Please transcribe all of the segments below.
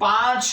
5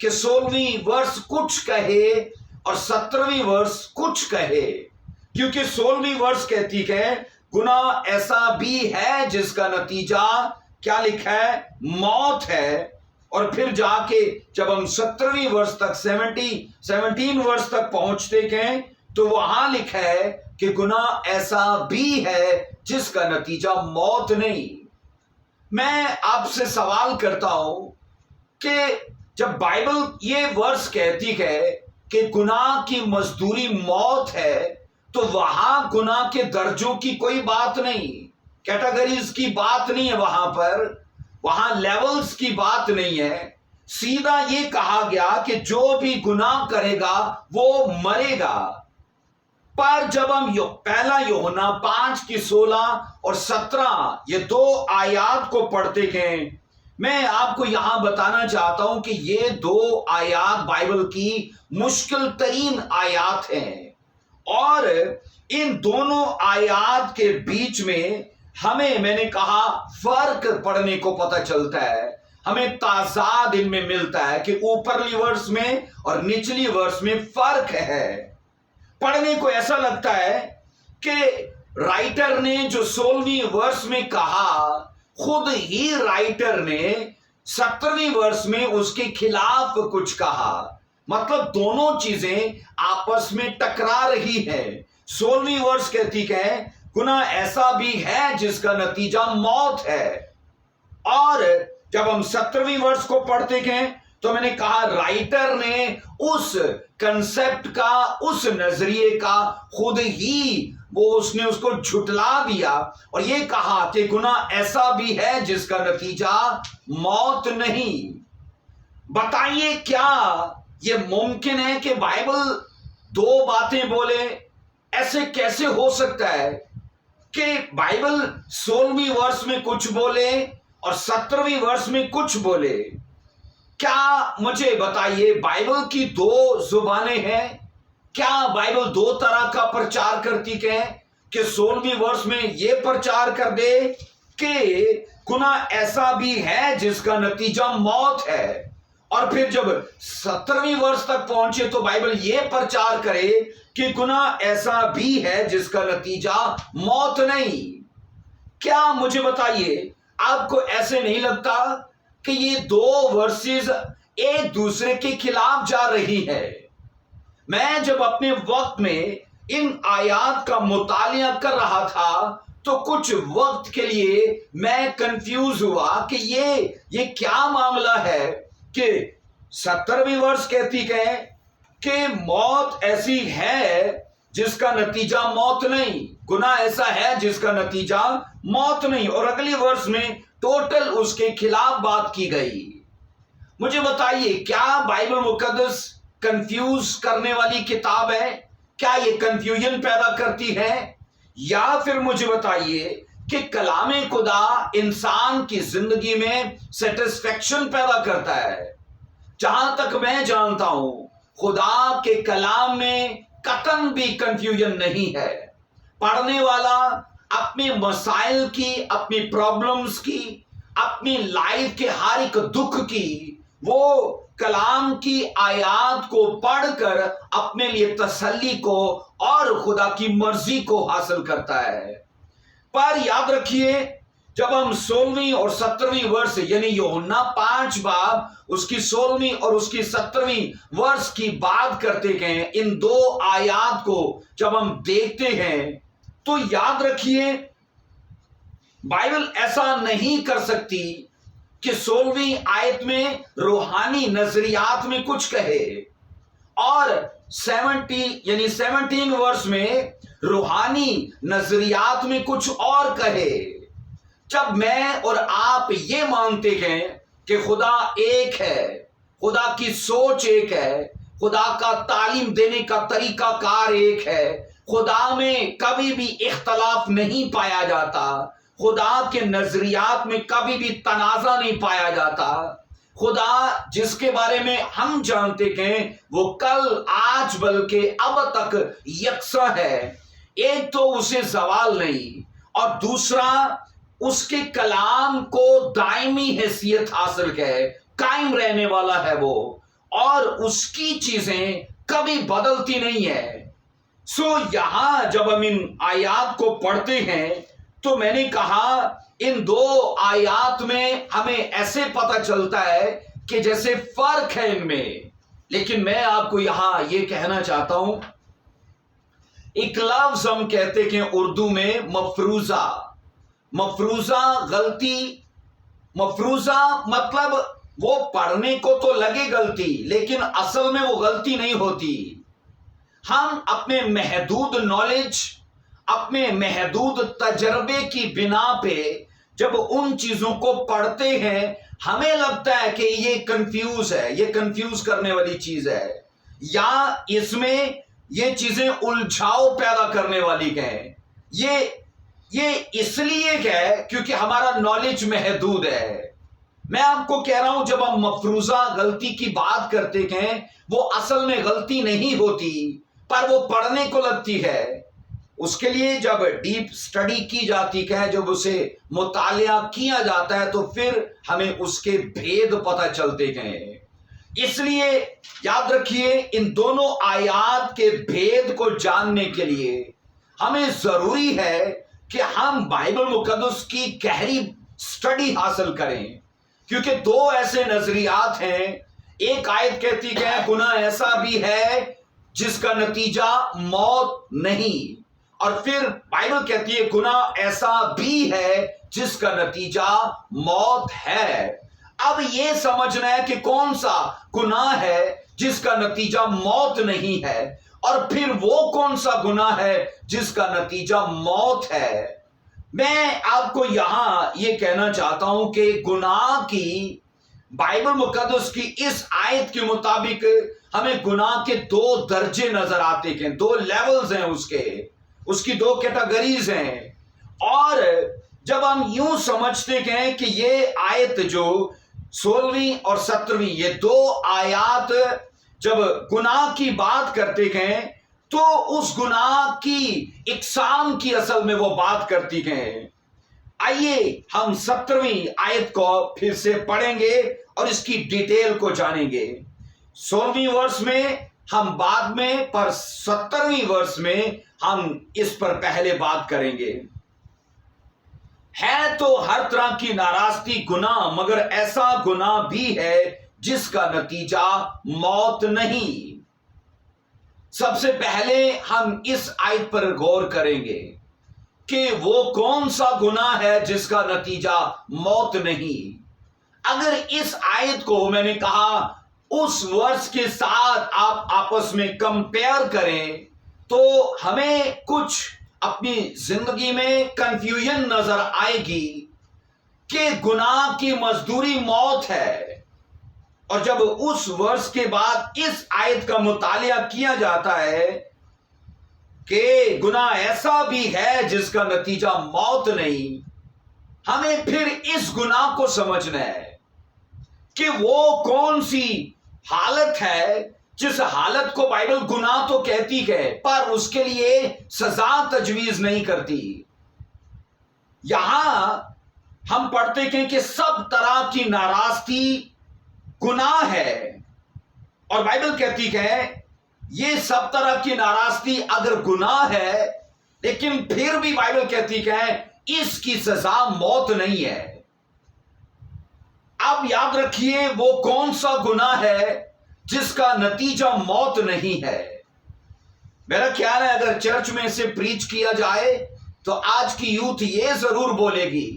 کہ 16ویں ورس کچھ کہے اور 17ویں ورس کچھ کہے، کیونکہ 16ویں ورس کہتی ہے گناہ ایسا بھی ہے جس کا نتیجہ کیا لکھا ہے؟ موت ہے۔ اور پھر جا کے جب ہم 17ویں ورس تک 17 ورس تک پہنچتے گئے تو وہاں لکھا ہے کہ گناہ ایسا بھی ہے جس کا نتیجہ موت نہیں۔ میں آپ سے سوال کرتا ہوں کہ جب بائبل یہ ورس کہتی ہے کہ گناہ کی مزدوری موت ہے، تو وہاں گناہ کے درجوں کی کوئی بات نہیں، کیٹیگریز کی بات نہیں ہے، وہاں لیولز کی بات نہیں ہے۔ سیدھا یہ کہا گیا کہ جو بھی گناہ کرے گا وہ مرے گا۔ پر جب ہم پہلا یوحنا 5 کی 16 اور 17 یہ 2 آیات کو پڑھتے ہیں، میں آپ کو یہاں بتانا چاہتا ہوں کہ یہ 2 آیات بائبل کی مشکل ترین آیات ہیں، اور ان دونوں آیات کے بیچ میں میں نے کہا فرق پڑھنے کو پتہ چلتا ہے، ہمیں تضاد ان میں ملتا ہے کہ اوپرلی ورس میں اور نچلی ورس میں فرق ہے۔ پڑھنے کو ایسا لگتا ہے کہ رائٹر نے جو 16ویں ورس میں کہا، خود ہی رائٹر نے 17ویں ورس میں اس کے خلاف کچھ کہا، مطلب دونوں چیزیں آپس میں ٹکرا رہی ہیں۔ 16ویں ورس کہتی ہے گناہ ایسا بھی ہے جس کا نتیجہ موت ہے، اور جب ہم 17ویں ورس کو پڑھتے گئے تو میں نے کہا رائٹر نے اس کنسپٹ کا، اس نظریے کا خود ہی اس نے اس کو جھٹلا دیا اور یہ کہا کہ گناہ ایسا بھی ہے جس کا نتیجہ موت نہیں۔ بتائیے کیا یہ ممکن ہے کہ بائبل 2 باتیں بولے؟ ایسے کیسے ہو سکتا ہے کہ بائبل 16ویں ورس میں کچھ بولے اور 17ویں ورس میں کچھ بولے؟ کیا مجھے بتائیے بائبل کی 2 زبانیں ہیں؟ کیا بائبل 2 طرح کا پرچار کرتی ہے کہ 16ویں ورس میں یہ پرچار کر دے کہ گناہ ایسا بھی ہے جس کا نتیجہ موت ہے، اور پھر جب 17ویں ورس تک پہنچے تو بائبل یہ پرچار کرے کہ گناہ ایسا بھی ہے جس کا نتیجہ موت نہیں؟ کیا مجھے بتائیے آپ کو ایسے نہیں لگتا کہ یہ 2 ورسز ایک دوسرے کے خلاف جا رہی ہے؟ میں جب اپنے وقت میں ان آیات کا مطالعہ کر رہا تھا تو کچھ وقت کے لیے میں کنفیوز ہوا کہ یہ کیا معاملہ ہے کہ 17ویں ورس کہتی ہے کہ موت ایسی ہے جس کا نتیجہ موت نہیں، گناہ ایسا ہے جس کا نتیجہ موت نہیں، اور اگلی ورس میں ٹوٹل اس کے خلاف بات کی گئی۔ مجھے بتائیے کیا بائبل مقدس کنفیوز کرنے والی کتاب ہے؟ کیا یہ کنفیوژن پیدا کرتی ہے؟ یا پھر مجھے بتائیے کہ کلام خدا انسان کی زندگی میں سیٹسفیکشن پیدا کرتا ہے؟ جہاں تک میں جانتا ہوں خدا کے کلام میں قطعاً بھی کنفیوژن نہیں ہے۔ پڑھنے والا اپنے مسائل کی، اپنی پرابلمز کی، اپنی لائف کے ہر ایک دکھ کی، وہ کلام کی آیات کو پڑھ کر اپنے لیے تسلی کو اور خدا کی مرضی کو حاصل کرتا ہے۔ پر یاد رکھیے جب ہم 16ویں اور 17ویں ورس یعنی یوحنا 5 باب اس کی 16ویں اور اس کی 17ویں ورس کی بات کرتے ہیں، ان 2 آیات کو جب ہم دیکھتے ہیں تو یاد رکھیے بائبل ایسا نہیں کر سکتی کہ 16ویں آیت میں روحانی نظریات میں کچھ کہے اور 17 ورس میں روحانی نظریات میں کچھ اور کہے۔ جب میں اور آپ یہ مانتے ہیں کہ خدا ایک ہے، خدا کی سوچ ایک ہے، خدا کا تعلیم دینے کا طریقہ کار ایک ہے، خدا میں کبھی بھی اختلاف نہیں پایا جاتا، خدا کے نظریات میں کبھی بھی تنازع نہیں پایا جاتا، خدا جس کے بارے میں ہم جانتے ہیں وہ کل آج بلکہ اب تک یکساں ہے، ایک تو اسے زوال نہیں اور دوسرا اس کے کلام کو دائمی حیثیت حاصل ہے، قائم رہنے والا ہے وہ، اور اس کی چیزیں کبھی بدلتی نہیں ہے۔ یہاں جب ہم ان آیات کو پڑھتے ہیں تو میں نے کہا ان دو آیات میں ہمیں ایسے پتہ چلتا ہے کہ جیسے فرق ہے ان میں، لیکن میں آپ کو یہاں یہ کہنا چاہتا ہوں، ایک لفظ ہم کہتے ہیں اردو میں مفروضہ۔ مفروضہ غلطی، مفروضہ مطلب وہ پڑھنے کو تو لگے غلطی لیکن اصل میں وہ غلطی نہیں ہوتی۔ ہم اپنے محدود نالج، اپنے محدود تجربے کی بنا پہ جب ان چیزوں کو پڑھتے ہیں ہمیں لگتا ہے کہ یہ کنفیوز ہے، یہ کنفیوز کرنے والی چیز ہے، یا اس میں یہ چیزیں الجھاؤ پیدا کرنے والی ہیں۔ یہ اس لیے ہے کیونکہ ہمارا نالج محدود ہے۔ میں آپ کو کہہ رہا ہوں جب ہم مفروضہ غلطی کی بات کرتے ہیں وہ اصل میں غلطی نہیں ہوتی پر وہ پڑھنے کو لگتی ہے۔ اس کے لیے جب ڈیپ سٹڈی کی جاتی ہے، جب اسے مطالعہ کیا جاتا ہے تو پھر ہمیں اس کے بھید پتہ چلتے ہیں۔ اس لیے یاد رکھیے ان دونوں آیات کے بھید کو جاننے کے لیے ہمیں ضروری ہے کہ ہم بائبل مقدس کی گہری سٹڈی حاصل کریں، کیونکہ دو ایسے نظریات ہیں۔ ایک آیت کہتی ہے گناہ ایسا بھی ہے جس کا نتیجہ موت نہیں، اور پھر بائبل کہتی ہے گناہ ایسا بھی ہے جس کا نتیجہ موت ہے۔ اب یہ سمجھنا ہے کہ کون سا گناہ ہے جس کا نتیجہ موت نہیں ہے، اور پھر وہ کون سا گناہ ہے جس کا نتیجہ موت ہے۔ میں آپ کو یہاں یہ کہنا چاہتا ہوں کہ گناہ کی بائبل مقدس کی اس آیت کے مطابق ہمیں گناہ کے دو درجے نظر آتے ہیں، دو لیولز ہیں اس کی دو کیٹیگریز ہیں۔ اور جب ہم یوں سمجھتے ہیں کہ یہ آیت جو 16ویں اور 17ویں یہ دو آیات جب گناہ کی بات کرتے ہیں تو اس گناہ کی اقسام کی اصل میں وہ بات کرتی ہیں۔ آئیے ہم 17ویں آیت کو پھر سے پڑھیں گے اور اس کی ڈیٹیل کو جانیں گے۔ 16ویں ورس میں ہم بعد میں، پر 17ویں ورس میں ہم اس پر پہلے بات کریں گے۔ ہے تو ہر طرح کی ناراستی گناہ، مگر ایسا گناہ بھی ہے جس کا نتیجہ موت نہیں۔ سب سے پہلے ہم اس آیت پر غور کریں گے کہ وہ کون سا گناہ ہے جس کا نتیجہ موت نہیں۔ اگر اس آیت کو میں نے کہا اس ورس کے ساتھ آپ آپس میں کمپیئر کریں تو ہمیں کچھ اپنی زندگی میں کنفیوژن نظر آئے گی کہ گناہ کی مزدوری موت ہے، اور جب اس ورس کے بعد اس آیت کا مطالعہ کیا جاتا ہے کہ گناہ ایسا بھی ہے جس کا نتیجہ موت نہیں، ہمیں پھر اس گناہ کو سمجھنا ہے کہ وہ کون سی حالت ہے جس حالت کو بائبل گناہ تو کہتی ہے پر اس کے لیے سزا تجویز نہیں کرتی۔ یہاں ہم پڑھتے ہیں کہ سب طرح کی ناراستی گناہ ہے، اور بائبل کہتی ہے یہ سب طرح کی ناراستی اگر گناہ ہے لیکن پھر بھی بائبل کہتی ہے اس کی سزا موت نہیں ہے۔ اب یاد رکھیے وہ کون سا گناہ ہے جس کا نتیجہ موت نہیں ہے۔ میرا خیال ہے اگر چرچ میں اسے پریچ کیا جائے تو آج کی یوتھ یہ ضرور بولے گی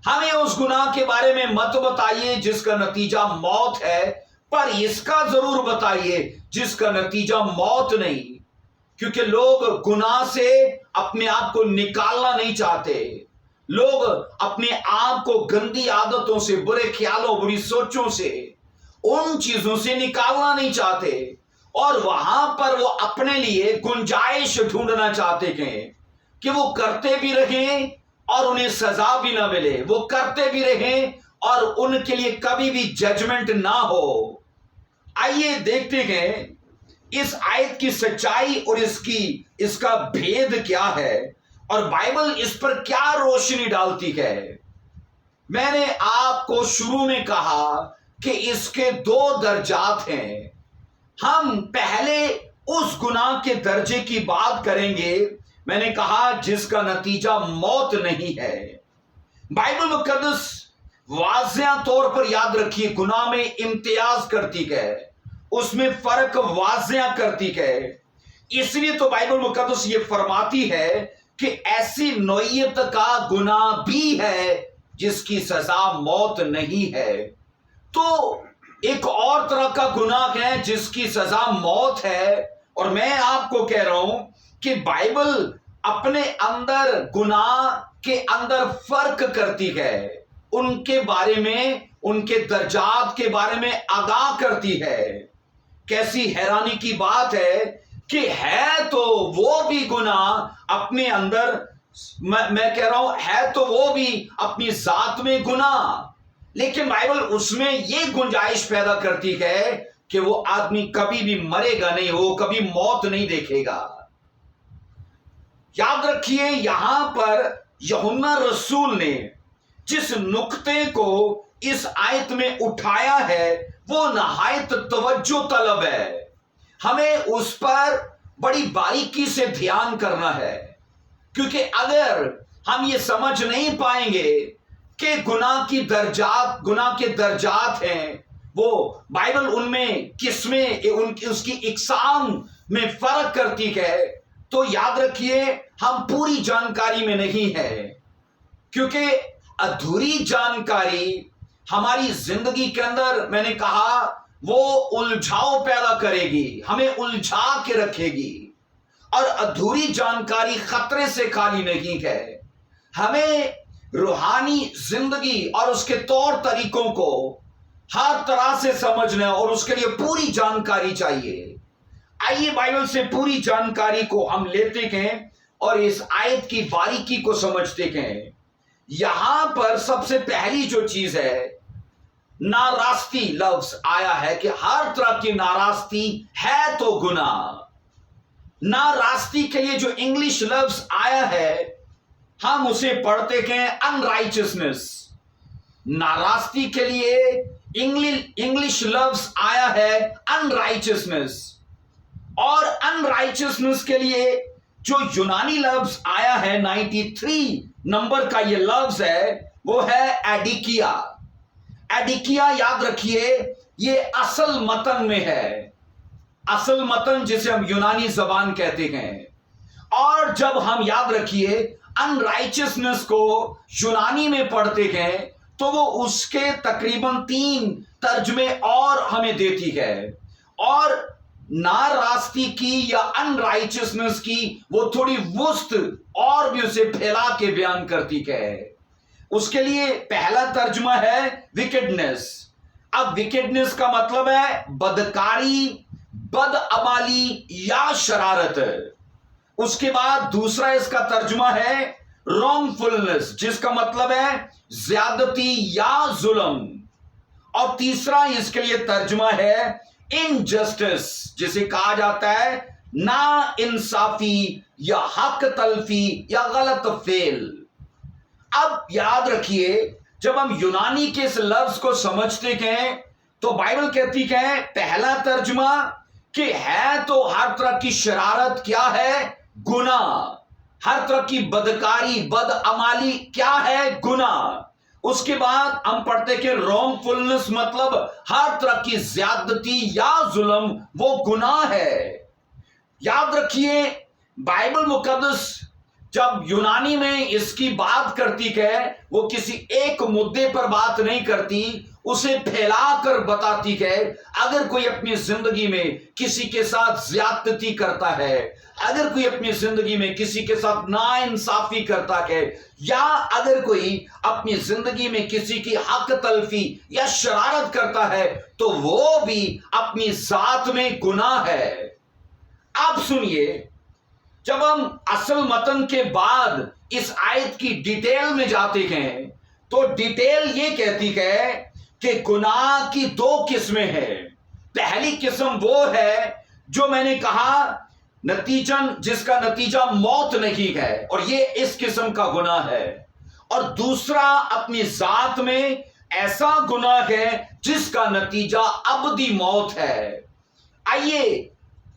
ہمیں اس گناہ کے بارے میں مت بتائیے جس کا نتیجہ موت ہے، پر اس کا ضرور بتائیے جس کا نتیجہ موت نہیں، کیونکہ لوگ گناہ سے اپنے آپ کو نکالنا نہیں چاہتے۔ لوگ اپنے آپ کو گندی عادتوں سے، برے خیالوں، بری سوچوں سے، ان چیزوں سے نکالنا نہیں چاہتے، اور وہاں پر وہ اپنے لیے گنجائش ڈھونڈنا چاہتے ہیں کہ وہ کرتے بھی رہیں اور انہیں سزا بھی نہ ملے، وہ کرتے بھی رہیں اور ان کے لیے کبھی بھی ججمنٹ نہ ہو۔ آئیے دیکھتے ہیں اس آیت کی سچائی اور اس کا بھید کیا ہے اور بائبل اس پر کیا روشنی ڈالتی ہے۔ میں نے آپ کو شروع میں کہا کہ اس کے 2 درجات ہیں. ہم پہلے اس گناہ کے درجے کی بات کریں گے، میں نے کہا جس کا نتیجہ موت نہیں ہے. بائبل مقدس واضح طور پر یاد رکھیے گناہ میں امتیاز کرتی ہے، اس میں فرق واضح کرتی ہے. اس لیے تو بائبل مقدس یہ فرماتی ہے کہ ایسی نوعیت کا گناہ بھی ہے جس کی سزا موت نہیں ہے. تو ایک اور طرح کا گناہ ہے جس کی سزا موت ہے. اور میں آپ کو کہہ رہا ہوں کہ بائبل اپنے اندر گناہ کے اندر فرق کرتی ہے، ان کے بارے میں، ان کے درجات کے بارے میں آگاہ کرتی ہے. کیسی حیرانی کی بات ہے کہ ہے تو وہ بھی گناہ اپنے اندر، میں کہہ رہا ہوں ہے تو وہ بھی اپنی ذات میں گناہ، لیکن بائبل اس میں یہ گنجائش پیدا کرتی ہے کہ وہ آدمی کبھی بھی مرے گا نہیں، وہ کبھی موت نہیں دیکھے گا. یاد رکھیے یہاں پر یوحنا رسول نے جس نقطے کو اس آیت میں اٹھایا ہے وہ نہایت توجہ طلب ہے. ہمیں اس پر بڑی باریکی سے دھیان کرنا ہے، کیونکہ اگر ہم یہ سمجھ نہیں پائیں گے کہ گناہ کے درجات ہیں، وہ بائبل ان میں قسمیں، اس کی اقسام میں فرق کرتی ہے، تو یاد رکھیے ہم پوری جانکاری میں نہیں ہے. کیونکہ ادھوری جانکاری ہماری زندگی کے اندر، میں نے کہا وہ الجھاؤ پیدا کرے گی، ہمیں الجھا کے رکھے گی. اور ادھوری جانکاری خطرے سے خالی نہیں ہے. ہمیں روحانی زندگی اور اس کے طور طریقوں کو ہر طرح سے سمجھنا اور اس کے لیے پوری جانکاری چاہیے. آئیے بائبل سے پوری جانکاری کو ہم لیتے ہیں اور اس آیت کی باریکی کو سمجھتے ہیں. یہاں پر سب سے پہلی جو چیز ہے، ناراستی لفظ آیا ہے کہ ہر طرح کی ناراستی ہے تو گناہ. ناراستی کے لیے جو انگلش لفظ آیا ہے ہم اسے پڑھتے ہیں unrighteousness. ناراستی کے لیے انگلش لفظ آیا ہے unrighteousness. اور unrighteousness کے لیے جو یونانی لفظ آیا ہے 93 نمبر کا یہ لفظ ہے، وہ ہے ایڈیکیا. ایڈیکیا یاد رکھیے یہ اصل متن میں ہے، اصل متن جسے ہم یونانی زبان کہتے ہیں. اور جب ہم یاد رکھیے unrighteousness کو یونانی میں پڑھتے ہیں تو وہ اس کے تقریباً 3 ترجمے اور ہمیں دیتی ہے. اور ناراستی کی یا unrighteousness کی وہ تھوڑی وسط اور بھی اسے پھیلا کے بیان کرتی ہے. اس کے لیے پہلا ترجمہ ہے wickedness. اب wickedness کا مطلب ہے بدکاری، بدعمالی یا شرارت. اس کے بعد دوسرا اس کا ترجمہ ہے wrongfulness، جس کا مطلب ہے زیادتی یا ظلم. اور تیسرا اس کے لیے ترجمہ ہے injustice، جسے کہا جاتا ہے نا انصافی یا حق تلفی یا غلط فعل. اب یاد رکھیے جب ہم یونانی کے اس لفظ کو سمجھتے ہیں تو بائبل کہتی ہے پہلا ترجمہ کہ ہے تو ہر طرح کی شرارت کیا ہے؟ گناہ. ہر طرح کی بدکاری، بدعمالی کیا ہے؟ گناہ. اس کے بعد ہم پڑھتے کہ wrongfulness مطلب ہر طرح کی زیادتی یا ظلم وہ گناہ ہے. یاد رکھیے بائبل مقدس جب یونانی میں اس کی بات کرتی ہے وہ کسی ایک مدعے پر بات نہیں کرتی، اسے پھیلا کر بتاتی ہے. اگر کوئی اپنی زندگی میں کسی کے ساتھ زیادتی کرتا ہے، اگر کوئی اپنی زندگی میں کسی کے ساتھ ناانصافی کرتا ہے، یا اگر کوئی اپنی زندگی میں کسی کی حق تلفی یا شرارت کرتا ہے تو وہ بھی اپنی ذات میں گناہ ہے. اب سنیے، جب ہم اصل متن کے بعد اس آیت کی ڈیٹیل میں جاتے ہیں تو ڈیٹیل یہ کہتی ہے کہ گناہ کی 2 قسمیں ہیں. پہلی قسم وہ ہے جو میں نے کہا جس کا نتیجہ موت نہیں ہے، اور یہ اس قسم کا گناہ ہے. اور دوسرا اپنی ذات میں ایسا گناہ ہے جس کا نتیجہ ابدی موت ہے۔ آئیے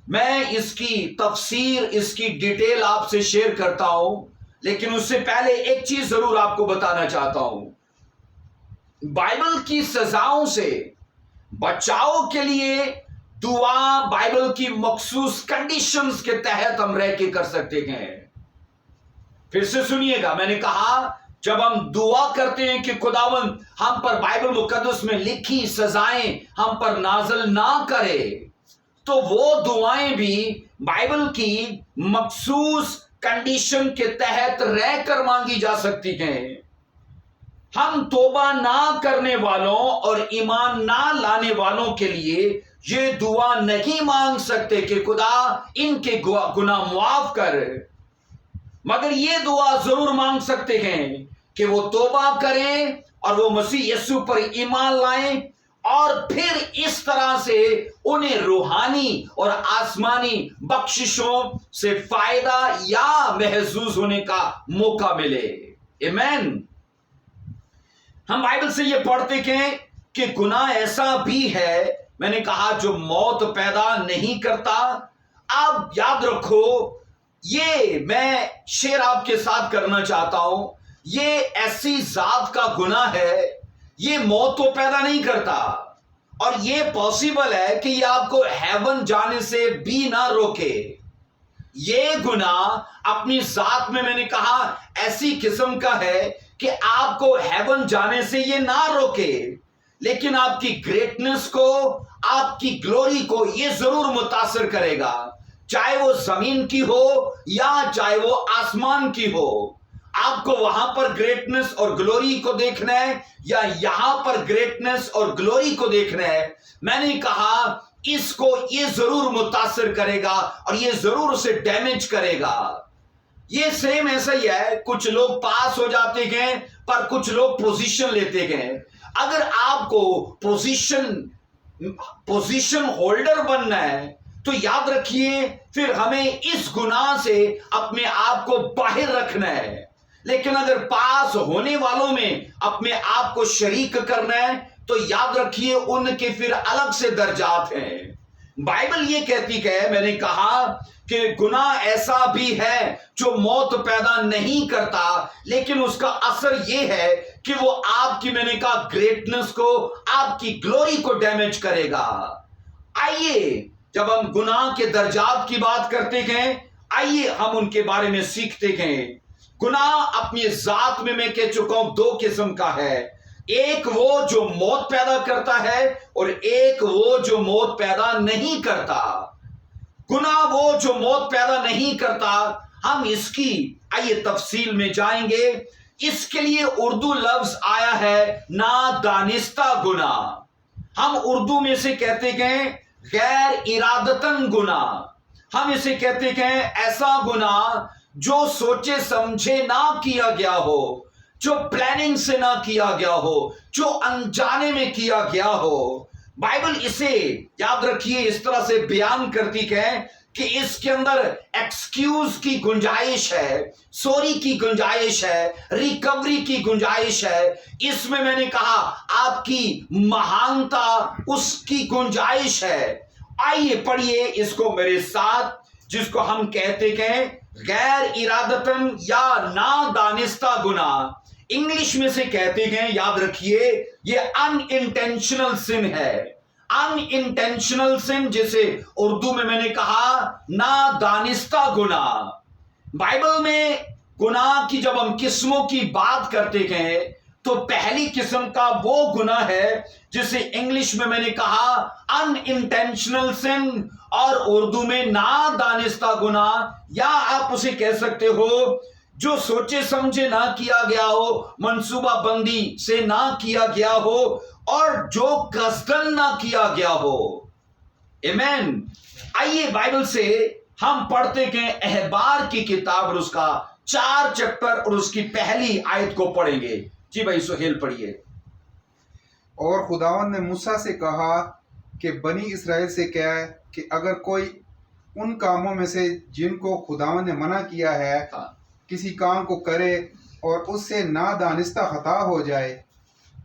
میں اس کی تفسیر، اس کی ڈیٹیل آپ سے شیئر کرتا ہوں، لیکن اس سے پہلے ایک چیز ضرور آپ کو بتانا چاہتا ہوں۔ بائبل کی سزاؤں سے بچاؤ کے لیے دعا بائبل کی مخصوص کنڈیشنز کے تحت ہم رہ کے کر سکتے ہیں۔ پھر سے سنیے گا، میں نے کہا جب ہم دعا کرتے ہیں کہ خداوند ہم پر بائبل مقدس میں لکھی سزائیں ہم پر نازل نہ کرے، تو وہ دعائیں بھی بائبل کی مخصوص کنڈیشن کے تحت رہ کر مانگی جا سکتی ہیں۔ ہم توبہ نہ کرنے والوں اور ایمان نہ لانے والوں کے لیے یہ دعا نہیں مانگ سکتے کہ خدا ان کے گناہ معاف کر، مگر یہ دعا ضرور مانگ سکتے ہیں کہ وہ توبہ کریں اور وہ مسیح یسوع پر ایمان لائیں، اور پھر اس طرح سے انہیں روحانی اور آسمانی بخششوں سے فائدہ یا محظوظ ہونے کا موقع ملے۔ آمین۔ ہم بائبل سے یہ پڑھتے کہ گناہ ایسا بھی ہے، میں نے کہا، جو موت پیدا نہیں کرتا۔ آپ یاد رکھو، یہ میں شیئر آپ کے ساتھ کرنا چاہتا ہوں، یہ ایسی ذات کا گناہ ہے، یہ موت تو پیدا نہیں کرتا، اور یہ پاسبل ہے کہ یہ آپ کو ہیون جانے سے بھی نہ روکے۔ یہ گناہ اپنی ذات میں نے کہا ایسی قسم کا ہے کہ آپ کو ہیون جانے سے یہ نہ روکے، لیکن آپ کی گریٹنس کو، آپ کی گلوری کو یہ ضرور متاثر کرے گا، چاہے وہ زمین کی ہو یا چاہے وہ آسمان کی ہو۔ آپ کو وہاں پر گریٹنس اور گلوری کو دیکھنا ہے یا یہاں پر گریٹنس اور گلوری کو دیکھنا ہے، میں نے کہا اس کو یہ ضرور متاثر کرے گا اور یہ ضرور اسے ڈیمیج کرے گا۔ یہ سیم ایسا ہی ہے، کچھ لوگ پاس ہو جاتے ہیں پر کچھ لوگ پوزیشن لیتے ہیں۔ اگر آپ کو پوزیشن ہولڈر بننا ہے تو یاد رکھیے پھر ہمیں اس گناہ سے اپنے آپ کو باہر رکھنا ہے، لیکن اگر پاس ہونے والوں میں اپنے آپ کو شریک کرنا ہے تو یاد رکھیے ان کے پھر الگ سے درجات ہیں۔ بائبل یہ کہتی ہے، میں نے کہا کہ گناہ ایسا بھی ہے جو موت پیدا نہیں کرتا، لیکن اس کا اثر یہ ہے کہ وہ آپ کی، میں نے کہا، گریٹنس کو، آپ کی گلوری کو ڈیمیج کرے گا۔ آئیے جب ہم گناہ کے درجات کی بات کرتے ہیں، آئیے ہم ان کے بارے میں سیکھتے ہیں۔ گناہ اپنی ذات میں کہہ چکا ہوں دو قسم کا ہے، ایک وہ جو موت پیدا کرتا ہے اور ایک وہ جو موت پیدا نہیں کرتا۔ گناہ وہ جو موت پیدا نہیں کرتا، ہم اس کی آئیے تفصیل میں جائیں گے۔ اس کے لیے اردو لفظ آیا ہے نادانستہ گناہ۔ ہم اردو میں سے کہتے ہیں غیر ارادتاً گناہ، ہم اسے کہتے ہیں ایسا گناہ جو سوچے سمجھے نہ کیا گیا ہو، جو پلاننگ سے نہ کیا گیا ہو، جو انجانے میں کیا گیا ہو۔ بائبل اسے یاد رکھیے اس طرح سے بیان کرتی ہے کہ اس کے اندر ایکسکیوز کی گنجائش ہے، سوری کی گنجائش ہے، ریکوری کی گنجائش ہے، اس میں نے کہا آپ کی مہانتا اس کی گنجائش ہے۔ آئیے پڑھیے اس کو میرے ساتھ، جس کو ہم کہتے ہیں غیر ارادتاً یا نادانستہ گناہ۔ انگلش میں سے کہتے ہیں، یاد رکھیے، یہ ان انٹینشنل سن ہے۔ ان انٹینشنل سن، جسے اردو میں نے کہا نادانستہ گناہ۔ بائبل میں گناہ کی جب ہم قسموں کی بات کرتے ہیں تو پہلی قسم کا وہ گناہ ہے جسے انگلش میں نے کہا ان انٹینشنل سن اور اردو میں نادانستہ گناہ، یا آپ اسے کہہ سکتے ہو جو سوچے سمجھے نہ کیا گیا ہو، منصوبہ بندی سے نہ کیا گیا ہو، اور جو قصدن نہ کیا گیا ہو۔ آمین۔ آئیے بائبل سے ہم پڑھتے ہیں احبار کی کتاب اور اس کا 4 چیپٹر اور اس کی پہلی آیت کو پڑھیں گے۔ جی بھائی سہیل پڑھیے۔ اور خداوند نے موسیٰ سے کہا کہ بنی اسرائیل سے کہے کہ اگر کوئی ان کاموں میں سے جن کو خداوند نے منع کیا ہے کسی کام کو کرے اور اس سے نادانستہ خطا ہو جائے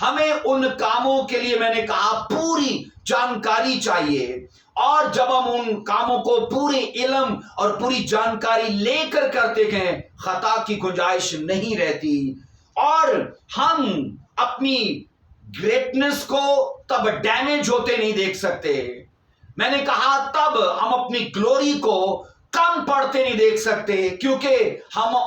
ہمیں ان کاموں کے لیے میں نے کہا پوری جانکاری چاہیے، اور جب ہم ان کاموں کو پورے علم اور پوری جانکاری لے کر کرتے ہیں خطا کی گنجائش نہیں رہتی، اور ہم اپنی گریٹنس کو تب ڈیمیج ہوتے نہیں دیکھ سکتے۔ میں نے کہا تب ہم اپنی گلوری کو کم پڑتے نہیں دیکھ سکتے، کیونکہ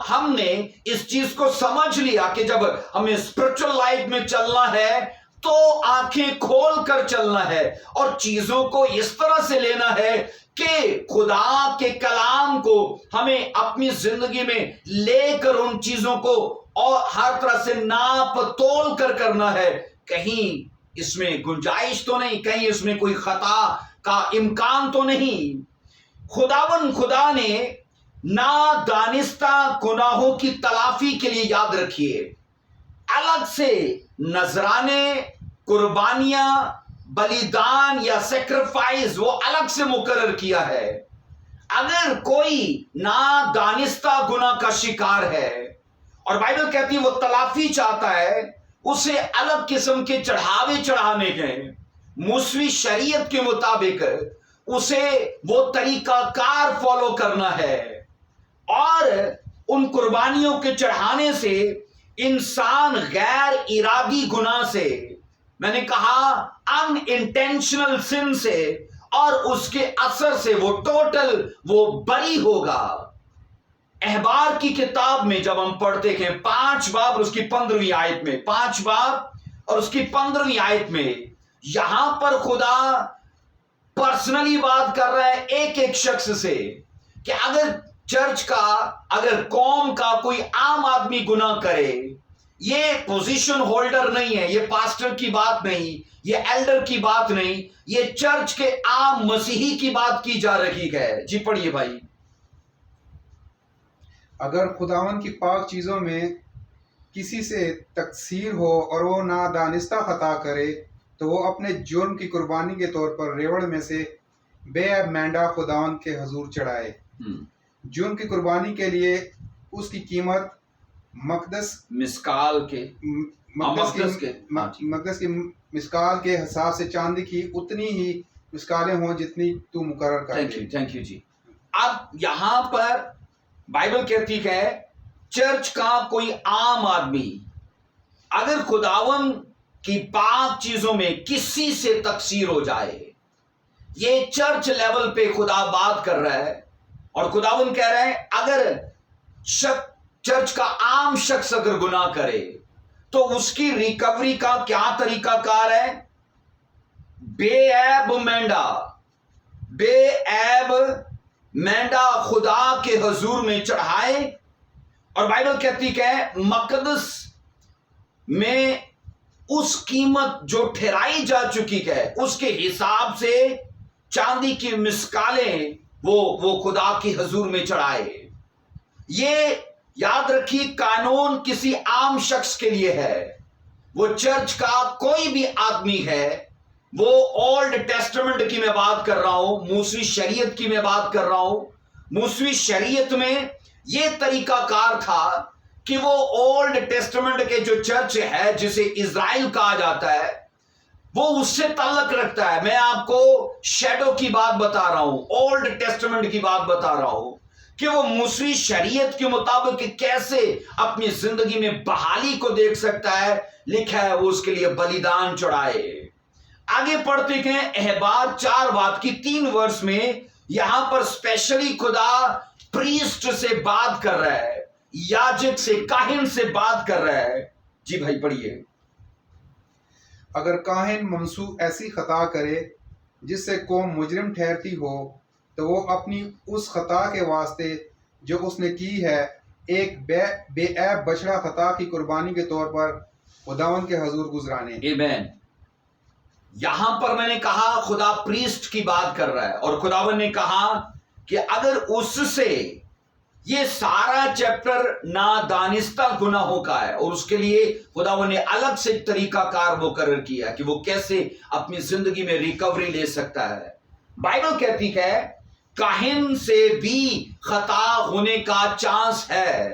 ہم نے اس چیز کو سمجھ لیا کہ جب ہمیں اسپرچل لائف میں چلنا ہے تو آنکھیں کھول کر چلنا ہے، اور چیزوں کو اس طرح سے لینا ہے کہ خدا کے کلام کو ہمیں اپنی زندگی میں لے کر ان چیزوں کو اور ہر طرح سے ناپ تول کر کرنا ہے۔ کہیں اس میں گنجائش تو نہیں، کہیں اس میں کوئی خطا کا امکان تو نہیں۔ خدا نے نادانستہ گناہوں کی تلافی کے لیے، یاد رکھیے، الگ سے نذرانے، قربانیاں، بلیدان یا سیکریفائس وہ الگ سے مقرر کیا ہے۔ اگر کوئی نادانستہ گناہ کا شکار ہے اور بائبل کہتی ہے وہ تلافی چاہتا ہے، اسے الگ قسم کے چڑھاوے چڑھانے کے، موسوی شریعت کے مطابق اسے وہ طریقہ کار فالو کرنا ہے، اور ان قربانیوں کے چڑھانے سے انسان غیر ارادی گناہ سے، میں نے کہا ان انٹینشنل سن سے اور اس کے اثر سے وہ ٹوٹل وہ بری ہوگا۔ احبار کی کتاب میں جب ہم پڑھتے ہیں 5 باب اور اس کی 15ویں آیت میں، 5 باب اور اس کی 15ویں آیت میں، یہاں پر خدا پرسنلی بات کر رہا ہے ایک ایک شخص سے کہ اگر چرچ کا، اگر قوم کا کوئی عام آدمی گناہ کرے، یہ پوزیشن ہولڈر نہیں ہے، یہ پاسٹر کی بات نہیں، یہ ایلڈر کی بات نہیں، یہ چرچ کے عام مسیحی کی بات کی جا رہی ہے۔ جی پڑھیے بھائی۔ اگر خداوند کی پاک چیزوں میں کسی سے تقصیر ہو اور وہ نادانستہ خطا کرے تو وہ اپنے جرم کی قربانی کے طور پر ریوڑ میں سے بے عیب مینڈا خداوند کے حضور چڑھائے۔ جرم کی قربانی کے لیے اس کی قیمت مقدس کی مسکال کے حساب سے چاندی کی اتنی ہی مسکالیں ہوں جتنی تو مقرر کر دے۔ تھینک یو جی۔ اب یہاں پر بائبل کہتی ہے چرچ کا کوئی عام آدمی اگر خداوند کی پاک چیزوں میں کسی سے تقصیر ہو جائے، یہ چرچ لیول پہ خدا بات کر رہا ہے، اور خداوند کہہ رہے ہیں اگر چرچ کا عام شخص اگر گناہ کرے تو اس کی ریکوری کا کیا طریقہ کار ہے؟ بے عیب مینڈا خدا کے حضور میں چڑھائے، اور بائبل کہتی ہے مقدس میں اس قیمت جو ٹھہرائی جا چکی ہے اس کے حساب سے چاندی کی مسکالیں وہ خدا کی حضور میں چڑھائے۔ یہ یاد رکھیے قانون کسی عام شخص کے لیے ہے، وہ چرچ کا کوئی بھی آدمی ہے، وہ اولڈ ٹیسٹمنٹ کی میں بات کر رہا ہوں، موسوی شریعت کی میں بات کر رہا ہوں۔ موسوی شریعت میں یہ طریقہ کار تھا کہ وہ اولڈ ٹیسٹمنٹ کے جو چرچ ہے جسے اسرائیل کہا جاتا ہے، وہ اس سے تعلق رکھتا ہے۔ میں آپ کو شیڈو کی بات بتا رہا ہوں، اولڈ ٹیسٹمنٹ کی بات بتا رہا ہوں کہ وہ موسوی شریعت کے مطابق کیسے اپنی زندگی میں بحالی کو دیکھ سکتا ہے۔ لکھا ہے وہ اس کے لیے بلیدان چڑھائے۔ آگے پڑھتے ہیں احبار 4 باب کی 3 ورس میں، یہاں پر اسپیشلی خدا پریسٹ سے بات کر رہا ہے، یاجک سے، کاہن سے بات کر رہا ہے۔ جی بھائی پڑھیے۔ اگر کاہن منسوخ ایسی خطا کرے جس سے قوم مجرم ٹھہرتی ہو تو وہ اپنی اس خطا کے واسطے جو اس نے کی ہے ایک بے عیب بچڑا خطا کی قربانی کے طور پر خداوند کے حضور گزرانے۔ آمین۔ یہاں پر میں نے کہا خدا پریسٹ کی بات کر رہا ہے، اور خداوند نے کہا کہ اگر اس سے، یہ سارا چیپٹر نادانستہ گناہوں کا ہے، اور اس کے لیے خداوند نے الگ سے طریقہ کار مقرر کیا کہ وہ کیسے اپنی زندگی میں ریکوری لے سکتا ہے۔ بائبل کہتی ہے کاہن سے بھی خطا ہونے کا چانس ہے۔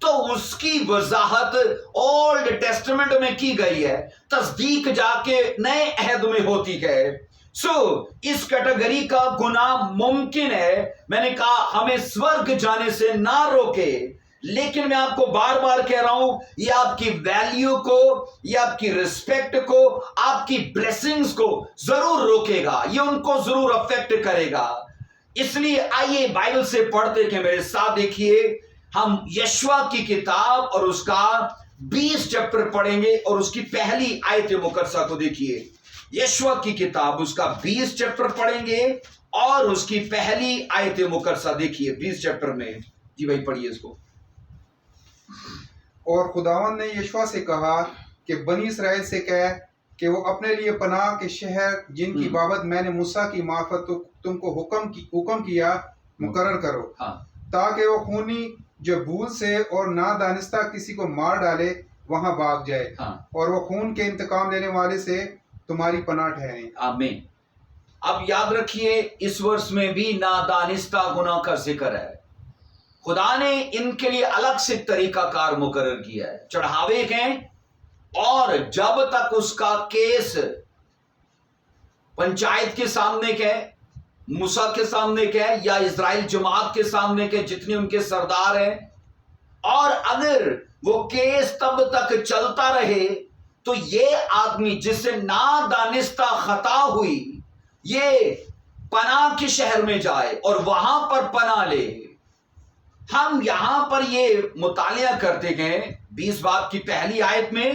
تو اس کی وضاحت اولڈ ٹیسٹمنٹ میں کی گئی ہے، تصدیق جا کے نئے عہد میں ہوتی ہے۔ اس کیٹیگری کا گناہ ممکن ہے، میں نے کہا ہمیں سورگ جانے سے نہ روکے، لیکن میں آپ کو بار بار کہہ رہا ہوں یہ آپ کی ویلیو کو، یہ آپ کی ریسپیکٹ کو، آپ کی بلیسنگز کو ضرور روکے گا، یہ ان کو ضرور افیکٹ کرے گا۔ اس لیے آئیے بائبل سے پڑھتے کہ میرے ساتھ دیکھیے، ہم یشوع کی کتاب اور اس کا 20 چیپٹر پڑھیں گے اور اس کی پہلی آیت مقدسہ کو دیکھیے۔ یشوع کی کتاب اس کا 20 چیپٹر پڑھیں گے اور اس کی پہلی آیت مقدسہ دیکھیے 20 چیپٹر میں۔ جی بھائی پڑھیے اس کو۔ اور خداوند نے یشوع سے کہا کہ بنی اسرائیل سے کہہ کہ وہ اپنے لیے پناہ کے شہر جن کی بابت میں نے موسیٰ کی معرفت تم کو حکم کیا مقرر کرو، تاکہ وہ خونی جو بھول سے اور نادانستہ کسی کو مار ڈالے وہاں بھاگ جائے، اور وہ خون کے انتقام لینے والے سے تمہاری پناہ ٹھہریں۔ آمین۔ اب یاد رکھیے اس ورس میں بھی نادانستہ گناہ کا ذکر ہے۔ خدا نے ان کے لیے الگ سے طریقہ کار مقرر کیا ہے، چڑھاوے کے، اور جب تک اس کا کیس پنچایت کے سامنے کے، موسیٰ کے سامنے کے یا اسرائیل جماعت کے سامنے کے جتنے ان کے سردار ہیں، اور اگر وہ کیس تب تک چلتا رہے تو یہ آدمی جس سے نادانستہ خطا ہوئی یہ پناہ کے شہر میں جائے اور وہاں پر پناہ لے۔ ہم یہاں پر یہ مطالعہ کرتے گئے 20 باب کی پہلی آیت میں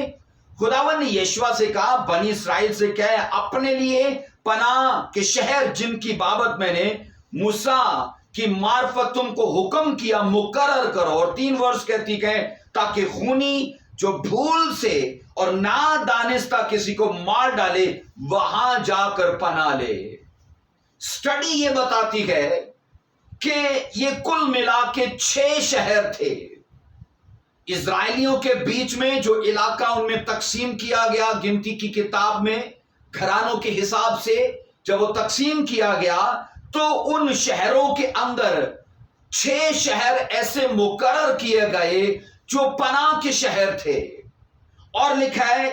خداوند نے یشوع سے کہا بنی اسرائیل سے کہے اپنے لیے پناہ کے شہر جن کی بابت میں نے موسیٰ کی معرفت تم کو حکم کیا مقرر کرو، اور 3 ورس کہتی ہے تاکہ خونی جو بھول سے اور نادانستہ کسی کو مار ڈالے وہاں جا کر پناہ لے۔ سٹڈی یہ بتاتی ہے کہ یہ کل ملا کے 6 شہر تھے اسرائیلیوں کے بیچ میں، جو علاقہ ان میں تقسیم کیا گیا گنتی کی کتاب میں گھرانوں کے حساب سے جب وہ تقسیم کیا گیا تو ان شہروں کے اندر 6 شہر ایسے مقرر کیے گئے جو پناہ کے شہر تھے، اور لکھا ہے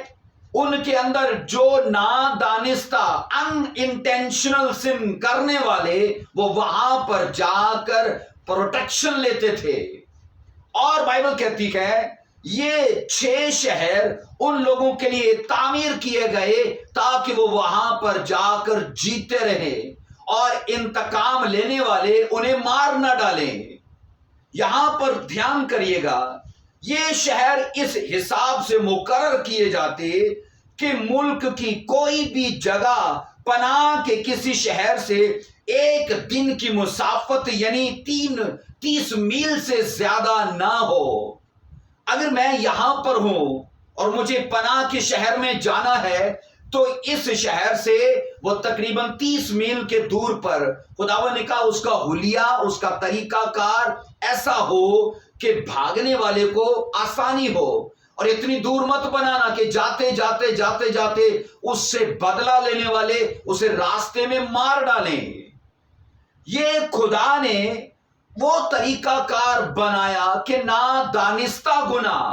ان کے اندر جو نادانستہ ان انٹینشنل سن کرنے والے وہ وہاں پر جا کر پروٹیکشن لیتے تھے۔ اور بائبل کہتی ہے یہ 6 شہر ان لوگوں کے لیے تعمیر کیے گئے تاکہ وہ وہاں پر جا کر جیتے رہے اور انتقام لینے والے انہیں مار نہ ڈالیں۔ یہاں پر دھیان کریے گا یہ شہر اس حساب سے مقرر کیے جاتے کہ ملک کی کوئی بھی جگہ پناہ کے کسی شہر سے 1 دن کی مسافت یعنی 30 میل سے زیادہ نہ ہو۔ اگر میں یہاں پر ہوں اور مجھے پناہ کے شہر میں جانا ہے تو اس شہر سے وہ تقریباً 30 میل کے دور پر خداوند نے کہا اس کا حلیہ، اس کا طریقہ کار ایسا ہو کہ بھاگنے والے کو آسانی ہو، اور اتنی دور مت بنانا کہ جاتے جاتے جاتے جاتے اس سے بدلہ لینے والے اسے راستے میں مار ڈالیں۔ یہ خدا نے وہ طریقہ کار بنایا کہ نادانستہ گناہ،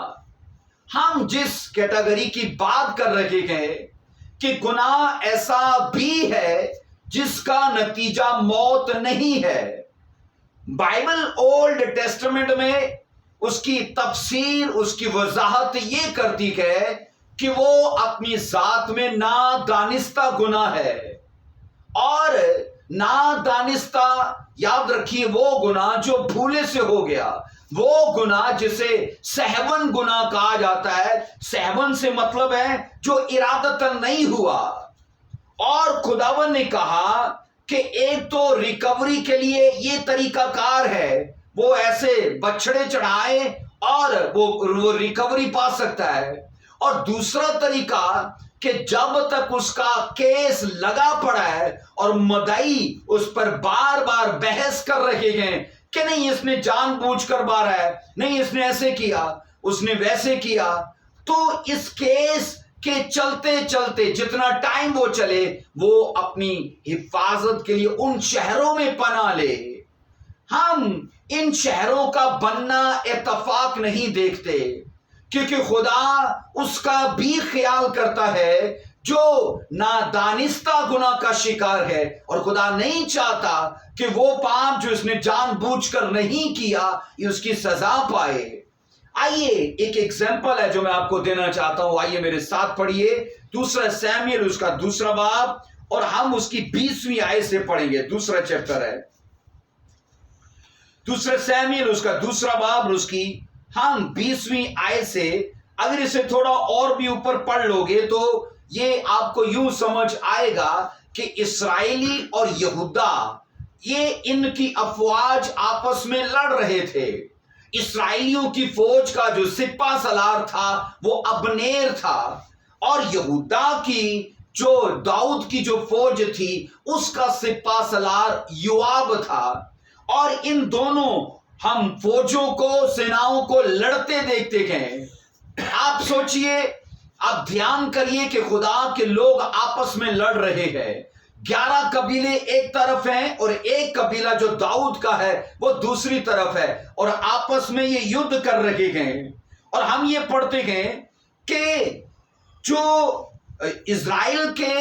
ہم جس کیٹیگری کی بات کر رہے ہیں کہ گناہ ایسا بھی ہے جس کا نتیجہ موت نہیں ہے۔ بائبل اولڈ ٹیسٹمنٹ میں اس کی تفسیر، اس کی وضاحت یہ کرتی ہے کہ وہ اپنی ذات میں نادانستہ گناہ ہے، اور نادانستہ یاد رکھیے وہ گناہ جو بھولے سے ہو گیا، وہ گناہ جسے سہون گناہ کہا جاتا ہے۔ سہون سے مطلب ہے جو ارادتاً نہیں ہوا، اور خداوند نے کہا کہ ایک تو ریکوری کے لیے یہ طریقہ کار ہے وہ ایسے بچڑے چڑھائے اور وہ ریکوری پا سکتا ہے، اور دوسرا طریقہ کہ جب تک اس کا کیس لگا پڑا ہے اور مدعی اس پر بار بار بحث کر رہے ہیں کہ نہیں اس نے جان بوجھ کر مارا ہے، نہیں اس نے ایسے کیا، اس نے ویسے کیا، تو اس کیس کے چلتے چلتے جتنا ٹائم وہ چلے وہ اپنی حفاظت کے لیے ان شہروں میں پناہ لے۔ ہم ان شہروں کا بننا اتفاق نہیں دیکھتے، کیونکہ خدا اس کا بھی خیال کرتا ہے جو نادانستہ گناہ کا شکار ہے، اور خدا نہیں چاہتا کہ وہ پاپ جو اس نے جان بوجھ کر نہیں کیا یہ اس کی سزا پائے۔ آئیے ایک ایگزامپل ہے جو میں آپ کو دینا چاہتا ہوں، آئیے میرے ساتھ پڑھیے 2 سیموئیل اس کا 2 باب، اور ہم اس کی 20ویں آیت سے پڑھیں گے۔ 2 چیپٹر ہے 2 سیموئیل اس کا 2 باب، اور اس کی ہم 20ویں آیت سے اگر اسے تھوڑا اور بھی اوپر پڑھ لو گے تو یہ آپ کو یوں سمجھ آئے گا کہ اسرائیلی اور یہودا یہ ان کی افواج آپس میں لڑ رہے تھے۔ اسرائیلیوں کی فوج کا جو سپہ سالار تھا وہ ابنیر تھا، اور یہودا کی جو داؤد کی جو فوج تھی اس کا سپہ سالار یوآب تھا، اور ان دونوں ہم فوجوں کو سیناؤں کو لڑتے دیکھتے گئے۔ آپ سوچئے، آپ دھیان کریے کہ خدا کے لوگ آپس میں لڑ رہے ہیں۔ 11 قبیلے ایک طرف ہیں اور ایک قبیلہ جو داؤد کا ہے وہ دوسری طرف ہے، اور آپس میں یہ یدھ کر رہے گئے۔ اور ہم یہ پڑھتے گئے کہ جو اسرائیل کے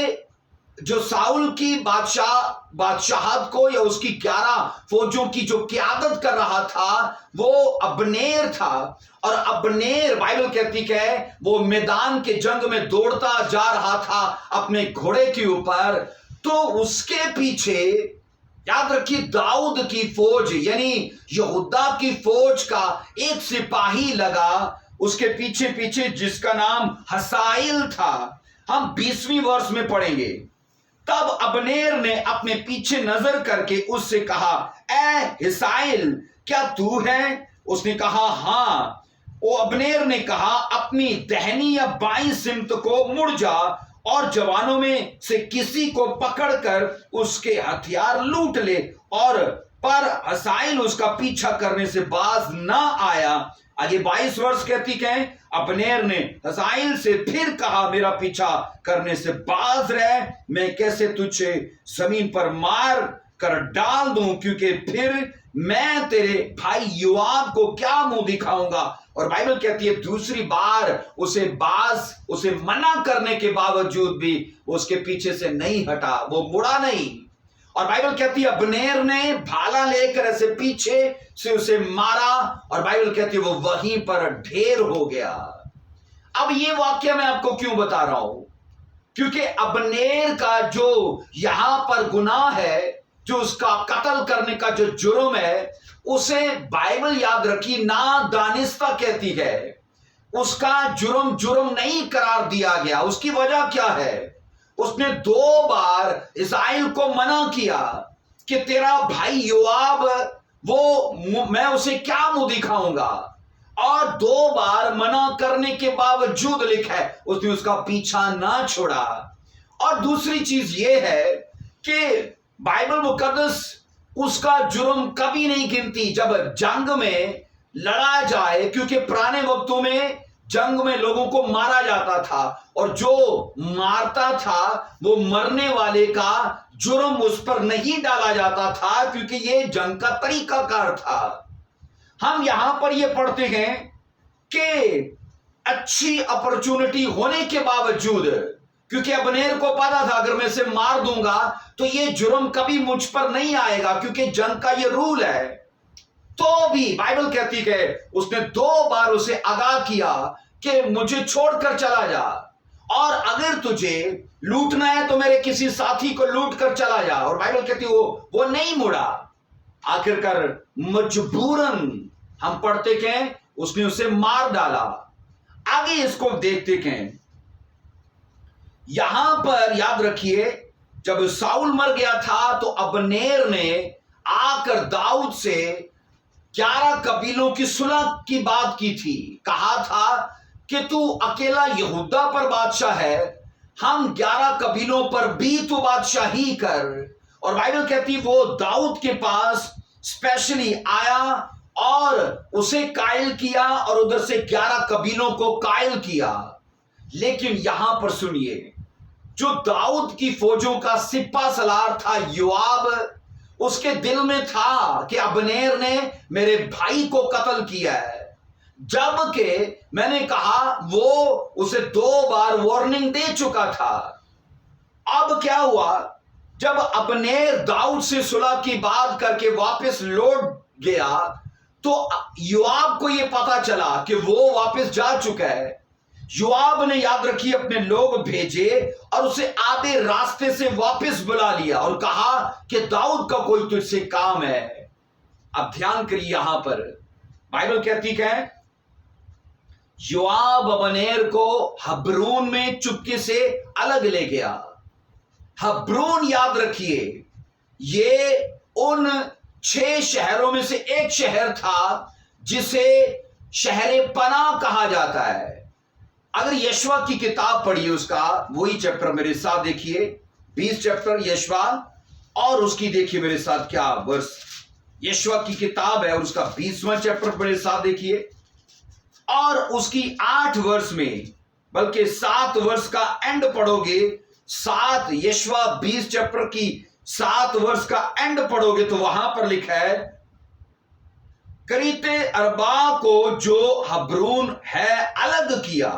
جو ساؤل کی بادشاہت کو یا اس کی 11 فوجوں کی جو قیادت کر رہا تھا وہ ابنیر تھا، اور ابنیر بائبل کہتی کہ وہ میدان کے جنگ میں دوڑتا جا رہا تھا اپنے گھوڑے کے اوپر، تو اس کے پیچھے یاد رکھیے داؤد کی فوج یعنی یہودا کی فوج کا ایک سپاہی لگا اس کے پیچھے پیچھے جس کا نام حسائل تھا۔ ہم 20ویں ورس میں پڑھیں گے۔ تب ابنیر نے اپنے پیچھے نظر کر کے اس سے کہا، اے حسائل کیا تو ہے؟ اس نے کہا ہاں۔ وہ ابنیر نے کہا، اپنی دہنی یا بائیں سمت کو مڑ جا اور جوانوں میں سے کسی کو پکڑ کر اس کے ہتھیار لوٹ لے، اور پر حسائل اس کا پیچھا کرنے سے باز نہ آیا۔ آگے 22 ورس کہتی کہ ابنیر نے حسائل سے پھر کہا، میرا پیچھا کرنے سے باز رہ، میں کیسے تجھے زمین پر مار کر ڈال دوں، کیونکہ پھر میں تیرے بھائی یوآب کو کیا منہ دکھاؤں گا۔ اور بائبل کہتی ہے دوسری بار اسے منع کرنے کے باوجود بھی اس کے پیچھے سے نہیں ہٹا، وہ مڑا نہیں۔ اور بائبل کہتی ہے ابنیر نے بھالا لے کر ایسے پیچھے سے اسے مارا، اور بائبل کہتی ہے وہ وہیں پر ڈھیر ہو گیا۔ اب یہ واقعہ میں آپ کو کیوں بتا رہا ہوں؟ کیونکہ ابنیر کا جو یہاں پر گناہ ہے، جو اس کا قتل کرنے کا جو جرم ہے، اسے بائبل یاد رکھی نادانستہ کہتی ہے۔ اس کا جرم نہیں قرار دیا گیا۔ اس کی وجہ کیا ہے؟ اس نے 2 بار اسرائیل کو منع کیا کہ تیرا بھائی یوآب میں اسے کیا منہ دکھاؤں گا، اور 2 بار منع کرنے کے باوجود لکھا ہے اس نے اس کا پیچھا نہ چھوڑا۔ اور دوسری چیز یہ ہے کہ بائبل مقدس اس کا جرم کبھی نہیں گنتی جب جنگ میں لڑا جائے، کیونکہ پرانے وقتوں میں جنگ میں لوگوں کو مارا جاتا تھا، اور جو مارتا تھا وہ مرنے والے کا جرم اس پر نہیں ڈالا جاتا تھا، کیونکہ یہ جنگ کا طریقہ کار تھا۔ ہم یہاں پر یہ پڑھتے ہیں کہ اچھی اپرچونٹی ہونے کے باوجود، کیونکہ ابنیر کو پتا تھا اگر میں اسے مار دوں گا تو یہ جرم کبھی مجھ پر نہیں آئے گا، کیونکہ جنگ کا یہ رول ہے، تو بھی بائبل کہتی ہے اس نے 2 بار اسے آگاہ کیا کہ مجھے چھوڑ کر چلا جا، اور اگر تجھے لوٹنا ہے تو میرے کسی ساتھی کو لوٹ کر چلا جا۔ اور بائبل کہتی وہ نہیں مڑا، آخر کر مجبوراً ہم پڑھتے کہ اس نے اسے مار ڈالا۔ آگے اس کو دیکھتے کہ یہاں پر یاد رکھیے جب ساؤل مر گیا تھا تو ابنیر نے آ کر داؤد سے 11 قبیلوں کی صلح کی بات کی تھی، کہا تھا کہ تو اکیلا یہودا پر بادشاہ ہے، ہم 11 قبیلوں پر بھی تو بادشاہی کر۔ اور بائبل کہتی وہ داؤد کے پاس اسپیشلی آیا اور اسے قائل کیا، اور ادھر سے 11 قبیلوں کو قائل کیا۔ لیکن یہاں پر سنیے، جو داؤد کی فوجوں کا سپہ سالار تھا یوآب، اس کے دل میں تھا کہ ابنیر نے میرے بھائی کو قتل کیا ہے، جبکہ میں نے کہا وہ اسے 2 بار وارننگ دے چکا تھا۔ اب کیا ہوا، جب ابنیر داؤد سے صلح کی بات کر کے واپس لوٹ گیا تو یوآب کو یہ پتا چلا کہ وہ واپس جا چکا ہے۔ یوآب نے یاد رکھی اپنے لوگ بھیجے اور اسے آدھے راستے سے واپس بلا لیا اور کہا کہ داؤد کا کوئی تجھ سے کام ہے۔ اب دھیان کریے، یہاں پر بائبل کہتی ہے یوآب ابنیر کو ہبرون میں چپکے سے الگ لے گیا۔ ہبرون یاد رکھیے یہ ان 6 شہروں میں سے ایک شہر تھا جسے شہر پناہ کہا جاتا ہے۔ اگر یشوع کی کتاب پڑھیے، اس کا وہی چیپٹر میرے ساتھ دیکھیے، 20 چیپٹر یشوع، اور اس کی دیکھیے میرے ساتھ کیا ورس، یشوع کی کتاب ہے اور اس کا 20واں چیپٹر میرے ساتھ دیکھیے، اور اس کی 8 ورس میں بلکہ 7 ورس کا اینڈ پڑھو گے، 7 یشوع 20 چیپٹر کی 7 ورس کا اینڈ پڑھو گے تو وہاں پر لکھا ہے کریتے اربا کو جو ہبرون ہے الگ کیا۔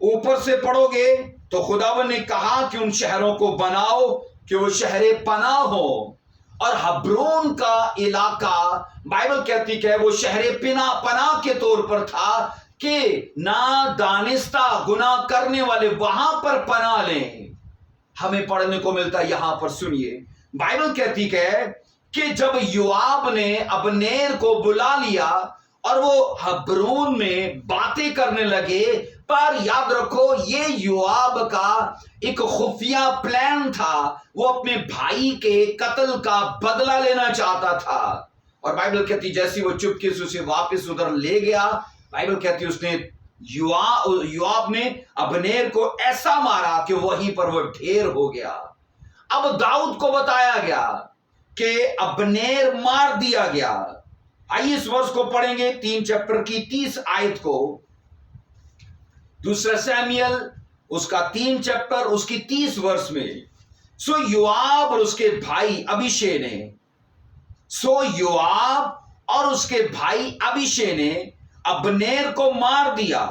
اوپر سے پڑھو گے تو خداوند نے کہا کہ ان شہروں کو بناؤ کہ وہ شہر پناہ ہو، اور ہبرون کا علاقہ بائبل کہتی کہ وہ شہر پناہ کے طور پر تھا کہ نادانستہ گناہ کرنے والے وہاں پر پناہ لیں۔ ہمیں پڑھنے کو ملتا ہے یہاں پر، سنیے بائبل کہتی کہ جب یوآب نے ابنیر کو بلا لیا اور وہ ہبرون میں باتیں کرنے لگے، پر یاد رکھو یہ یوآب کا ایک خفیہ پلان تھا، وہ اپنے بھائی کے قتل کا بدلہ لینا چاہتا تھا، اور بائبل کہتی جیسی وہ چپکے سے اسے واپس ادھر لے گیا، بائبل کہتی اس نے یوآب نے ابنیر کو ایسا مارا کہ وہیں پر وہ ڈھیر ہو گیا۔ اب داؤد کو بتایا گیا کہ ابنیر مار دیا گیا۔ آئیے اس ورس کو پڑھیں گے، 3 چیپٹر کی 30 آیت کو، 2 سیموئیل اس کا 3 چیپٹر اس کی 30 ورس میں۔ سو یوآب اور اس کے بھائی ابیشے نے ابنیر کو مار دیا،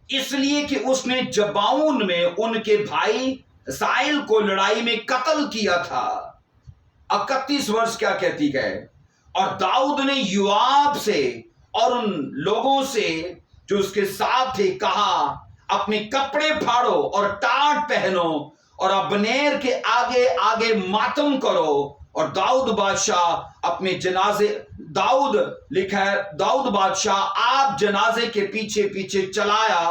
اس لیے کہ اس نے جباؤن میں ان کے بھائی اسائل کو لڑائی میں قتل کیا تھا۔ 31 ورس کیا کہتی ہے، اور داؤد نے یوآب سے اور ان لوگوں سے جو اس کے ساتھ تھے کہا اپنے کپڑے پھاڑو اور ٹاٹ پہنو اور ابنیر کے آگے آگے ماتم کرو، اور داؤد بادشاہ آپ جنازے کے پیچھے پیچھے چلایا،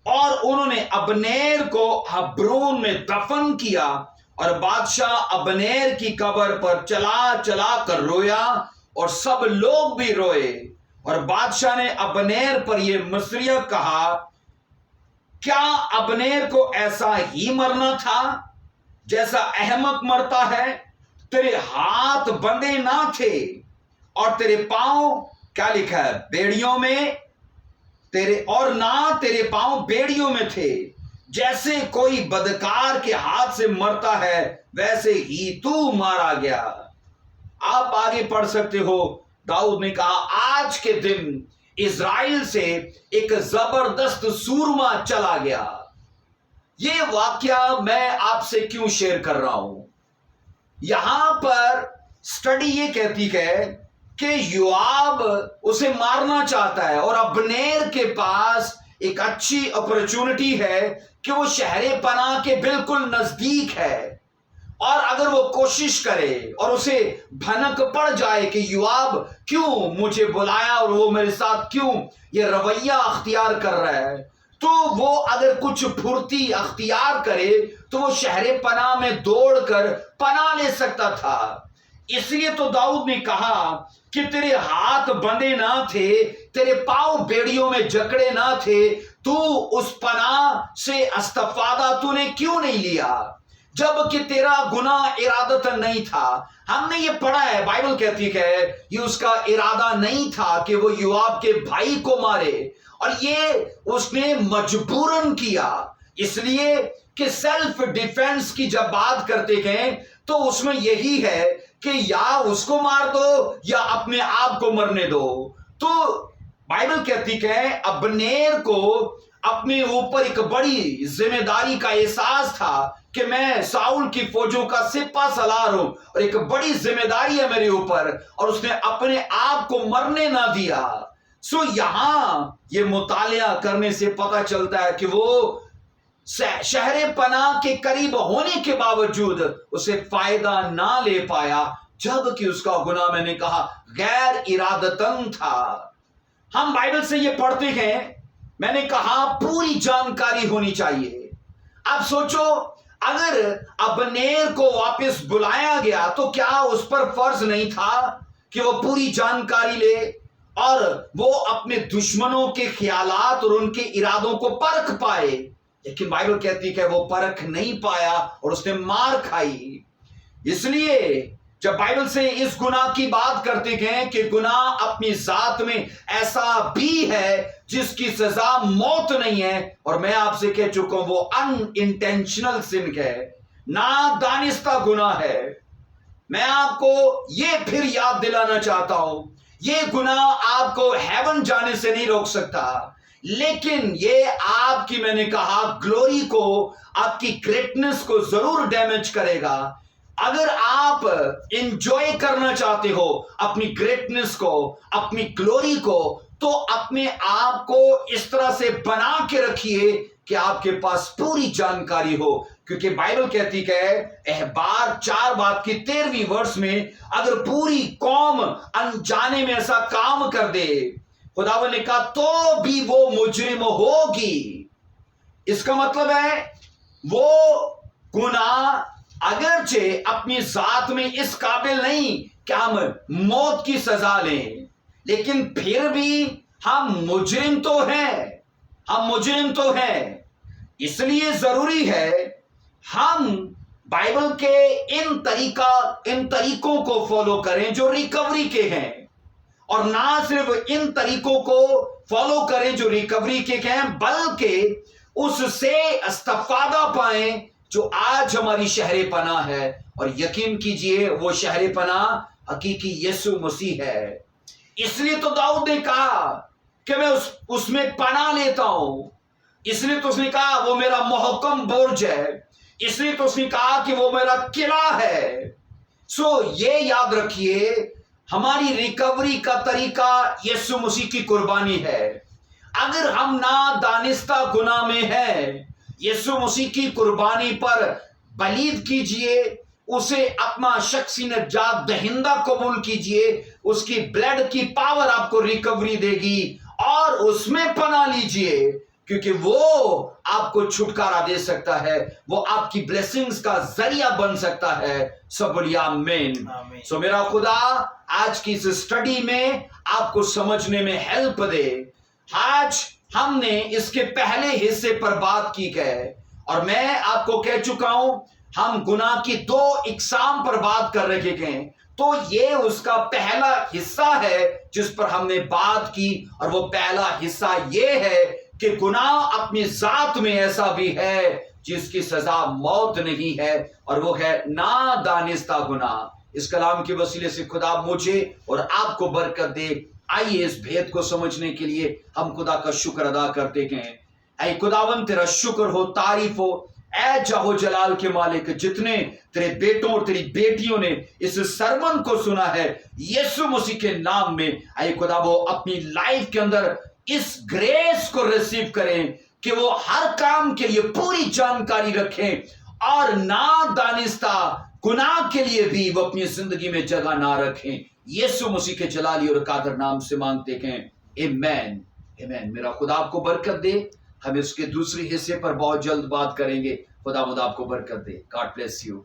اور انہوں نے ابنیر کو ہبرون میں دفن کیا، اور بادشاہ ابنیر کی قبر پر چلا چلا کر رویا اور سب لوگ بھی روئے، اور بادشاہ نے ابنیر پر یہ مصریہ کہا، کیا ابنیر کو ایسا ہی مرنا تھا جیسا احمق مرتا ہے؟ تیرے ہاتھ بندے نہ تھے اور تیرے پاؤں، کیا لکھا ہے، بیڑیوں میں، تیرے پاؤں بیڑیوں میں تھے، جیسے کوئی بدکار کے ہاتھ سے مرتا ہے ویسے ہی تو مارا گیا۔ آپ آگے پڑھ سکتے ہو، داؤد نے کہا آج کے دن اسرائیل سے ایک زبردست سورما چلا گیا۔ یہ واقعہ میں آپ سے کیوں شیئر کر رہا ہوں؟ یہاں پر سٹڈی یہ کہتی ہے کہ یوآب اسے مارنا چاہتا ہے، اور ابنیر کے پاس ایک اچھی اپرچونٹی ہے کہ وہ شہر پناہ کے بالکل نزدیک ہے، اور اگر وہ کوشش کرے اور اسے بھنک پڑ جائے کہ یوآب کیوں مجھے بلایا اور وہ میرے ساتھ کیوں یہ رویہ اختیار کر رہا ہے، تو وہ اگر کچھ پھرتی اختیار کرے تو وہ شہر پناہ میں دوڑ کر پناہ لے سکتا تھا۔ اس لیے تو داؤد نے کہا کہ تیرے ہاتھ بندے نہ تھے، تیرے پاؤں بیڑیوں میں جکڑے نہ تھے، تو اس پناہ سے استفادہ تو نے کیوں نہیں لیا جبکہ تیرا گناہ ارادتاً نہیں تھا؟ ہم نے یہ پڑھا ہے، بائبل کہتی ہے یہ اس کا ارادہ نہیں تھا کہ وہ یوآب کے بھائی کو مارے، اور یہ اس نے مجبوراً کیا، اس لیے کہ سیلف ڈیفenس کی جب بات کرتے ہیں تو اس میں یہی ہے کہ یا اس کو مار دو یا اپنے آپ کو مرنے دو. تو بائبل کہتی کہ ابنیر کو اپنے اوپر ایک بڑی ذمہ داری کا احساس تھا کہ میں ساؤل کی فوجوں کا سپہ سالار ہوں اور ایک بڑی ذمہ داری ہے میرے اوپر, اور اس نے اپنے آپ کو مرنے نہ دیا. سو یہاں یہ مطالعہ کرنے سے پتہ چلتا ہے کہ وہ شہر پناہ کے قریب ہونے کے باوجود اسے فائدہ نہ لے پایا, جبکہ اس کا گناہ میں نے کہا غیر ارادتن تھا. ہم بائبل سے یہ پڑھتے ہیں, میں نے کہا پوری جانکاری ہونی چاہیے. اب سوچو اگر ابنیر کو واپس بلایا گیا تو کیا اس پر فرض نہیں تھا کہ وہ پوری جانکاری لے اور وہ اپنے دشمنوں کے خیالات اور ان کے ارادوں کو پرکھ پائے؟ لیکن بائبل کہتی کہ وہ پرکھ نہیں پایا اور اس نے مار کھائی. اس لیے جب بائبل سے اس گناہ کی بات کرتے ہیں کہ گناہ اپنی ذات میں ایسا بھی ہے جس کی سزا موت نہیں ہے, اور میں آپ سے کہہ چکا ہوں وہ ان انٹینشنل سن ہے, نادانستہ گناہ ہے. میں آپ کو یہ پھر یاد دلانا چاہتا ہوں, یہ گناہ آپ کو ہیون جانے سے نہیں روک سکتا, لیکن یہ آپ کی, میں نے کہا, گلوری کو, آپ کی گریٹنس کو ضرور ڈیمیج کرے گا. اگر آپ انجوائے کرنا چاہتے ہو اپنی گریٹنس کو, اپنی گلوری کو, تو اپنے آپ کو اس طرح سے بنا کے رکھیے کہ آپ کے پاس پوری جانکاری ہو. کیونکہ بائبل کہتی کہ احبار 4:13 ورس میں اگر پوری قوم انجانے میں ایسا کام کر دے, خداوند نے کہا تو بھی وہ مجرم ہوگی. اس کا مطلب ہے وہ گناہ اگرچہ اپنی ذات میں اس قابل نہیں کہ ہم موت کی سزا لیں, لیکن پھر بھی ہم مجرم تو ہیں, ہم مجرم تو ہیں. اس لیے ضروری ہے ہم بائبل کے ان طریقوں کو فالو کریں جو ریکوری کے ہیں, اور نہ صرف ان طریقوں کو فالو کریں جو ریکوری کے ہیں, بلکہ اس سے استفادہ پائیں جو آج ہماری شہر پناہ ہے. اور یقین کیجئے وہ شہر پناہ حقیقی یسوع مسیح ہے. اس لیے تو داؤد نے کہا کہ میں اس میں پناہ لیتا ہوں. اس لیے تو اس نے کہا وہ میرا محکم برج ہے. اس لیے تو اس نے کہا کہ وہ میرا قلعہ ہے. سو یہ یاد رکھیے, ہماری ریکوری کا طریقہ یسوع مسیح کی قربانی ہے. اگر ہم نادانستہ گناہ میں ہیں, یسوع مسیح کی قربانی پر بلیو کیجئے, اسے اپنا شخصی نجات دہندہ قبول کیجئے. اس کی بلڈ کی پاور آپ کو ریکوری دے گی, اور اس میں پناہ لیجئے, کیونکہ وہ آپ کو چھٹکارا دے سکتا ہے, وہ آپ کی بلیسنگز کا ذریعہ بن سکتا ہے. سب بولیے آمین. سو میرا خدا آج کی اس اسٹڈی میں آپ کو سمجھنے میں ہیلپ دے. آج ہم نے اس کے پہلے حصے پر بات کی ہے, اور میں آپ کو کہہ چکا ہوں ہم گناہ کی 2 اقسام پر بات کر رہے ہیں. تو یہ اس کا پہلا حصہ ہے جس پر ہم نے بات کی, اور وہ پہلا حصہ یہ ہے کہ گناہ اپنی ذات میں ایسا بھی ہے جس کی سزا موت نہیں ہے, اور وہ ہے نادانستہ گناہ. اس کلام کے وسیلے سے خدا مجھے اور آپ کو برکت دے. آئیے اس بھید کو سمجھنے کے لیے ہم خدا کا شکر ادا کرتے ہیں. اے خداوند تیرا شکر ہو, تعریف ہو, اے جاہو جلال کے مالک, جتنے تیرے بیٹوں اور تیری بیٹیوں نے اس سرمن کو سنا ہے یسوع مسیح کے نام میں, اے خدا وہ اپنی لائف کے اندر اس گریس کو ریسیو کریں کہ وہ ہر کام کے لیے پوری جانکاری رکھیں, اور نادانستہ گناہ کے لیے بھی وہ اپنی زندگی میں جگہ نہ رکھیں. یسوع مسیح کے جلالی اور قادر نام سے مانگتے ہیں, آمین آمین. میرا خدا آپ کو برکت دے. ہم اس کے دوسرے حصے پر بہت جلد بات کریں گے. خدا آپ کو برکت دے. God bless you.